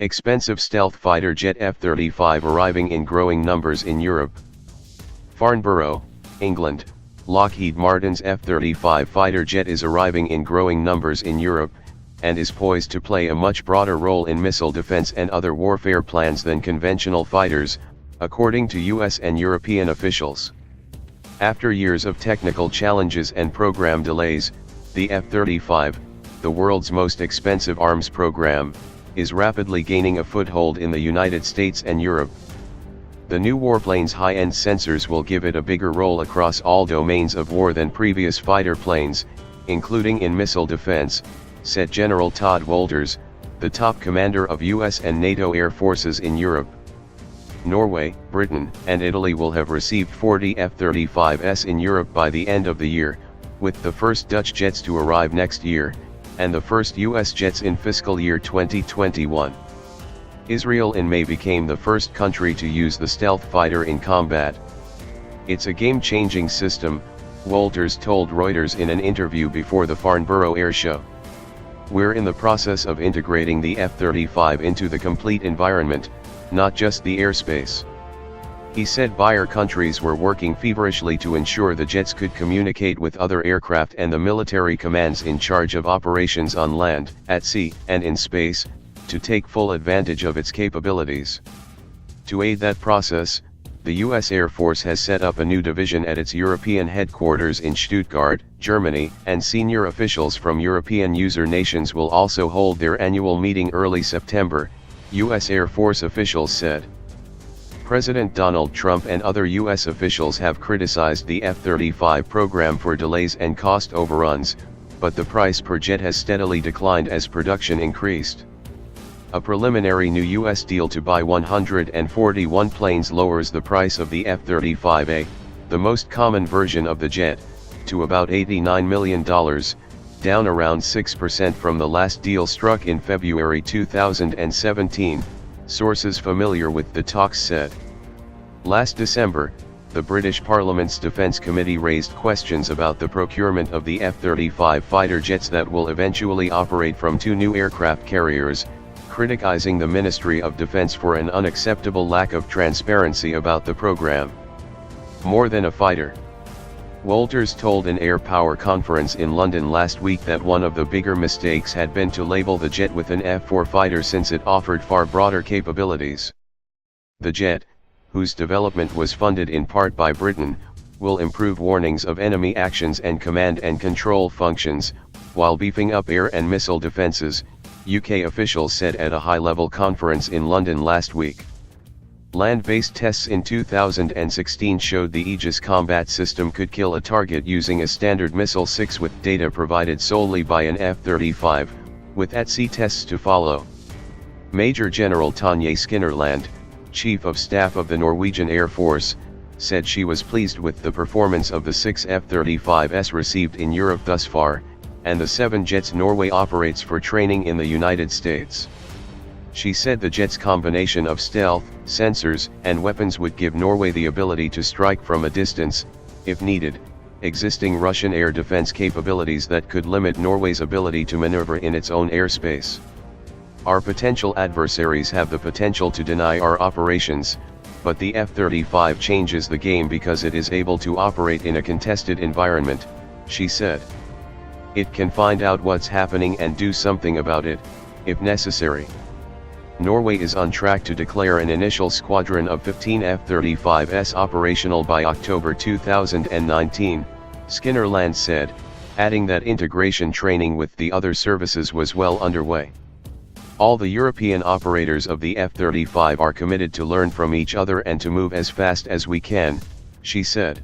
Expensive stealth fighter jet F-35 arriving in growing numbers in Europe. Farnborough, England. Lockheed Martin's F-35 fighter jet is arriving in growing numbers in Europe, and is poised to play a much broader role in missile defense and other warfare plans than conventional fighters, according to US and European officials. After years of technical challenges and program delays, the F-35, the world's most expensive arms program, is rapidly gaining a foothold in the United States and Europe. The new warplane's high-end sensors will give it a bigger role across all domains of war than previous fighter planes, including in missile defense, said General Todd Wolters, the top commander of US and NATO air forces in Europe. Norway, Britain, and Italy will have received 40 F-35s in Europe by the end of the year, with the first Dutch jets to arrive next year, and the first US jets in fiscal year 2021. Israel in May became the first country to use the stealth fighter in combat. It's a game-changing system, Wolters told Reuters in an interview before the Farnborough Air Show. We're in the process of integrating the F-35 into the complete environment, not just the airspace. He said buyer countries were working feverishly to ensure the jets could communicate with other aircraft and the military commands in charge of operations on land, at sea, and in space, to take full advantage of its capabilities. To aid that process, the US Air Force has set up a new division at its European headquarters in Stuttgart, Germany, and senior officials from European user nations will also hold their annual meeting early September, US Air Force officials said. President Donald Trump and other US officials have criticized the F-35 program for delays and cost overruns, but the price per jet has steadily declined as production increased. A preliminary new US deal to buy 141 planes lowers the price of the F-35A, the most common version of the jet, to about $89 million, down around 6% from the last deal struck in February 2017, sources familiar with the talks said. Last December, the British Parliament's Defence Committee raised questions about the procurement of the F-35 fighter jets that will eventually operate from two new aircraft carriers, criticizing the Ministry of Defence for an unacceptable lack of transparency about the program. More than a fighter. Wolters told an Air Power conference in London last week that one of the bigger mistakes had been to label the jet with an F-4 fighter since it offered far broader capabilities. The jet, whose development was funded in part by Britain, will improve warnings of enemy actions and command and control functions, while beefing up air and missile defences, UK officials said at a high-level conference in London last week. Land-based tests in 2016 showed the Aegis combat system could kill a target using a standard missile 6 with data provided solely by an F-35, with at-sea tests to follow. Major General Tonje Skinnerland, Chief of Staff of the Norwegian Air Force, said she was pleased with the performance of the 6 F-35s received in Europe thus far, and the 7 jets Norway operates for training in the United States. She said the jet's combination of stealth, sensors, and weapons would give Norway the ability to strike from a distance, if needed, existing Russian air defense capabilities that could limit Norway's ability to maneuver in its own airspace. Our potential adversaries have the potential to deny our operations, but the F-35 changes the game because it is able to operate in a contested environment, she said. It can find out what's happening and do something about it, if necessary. Norway is on track to declare an initial squadron of 15 F-35s operational by October 2019, Skinnerland said, adding that integration training with the other services was well underway. All the European operators of the F-35 are committed to learn from each other and to move as fast as we can, she said.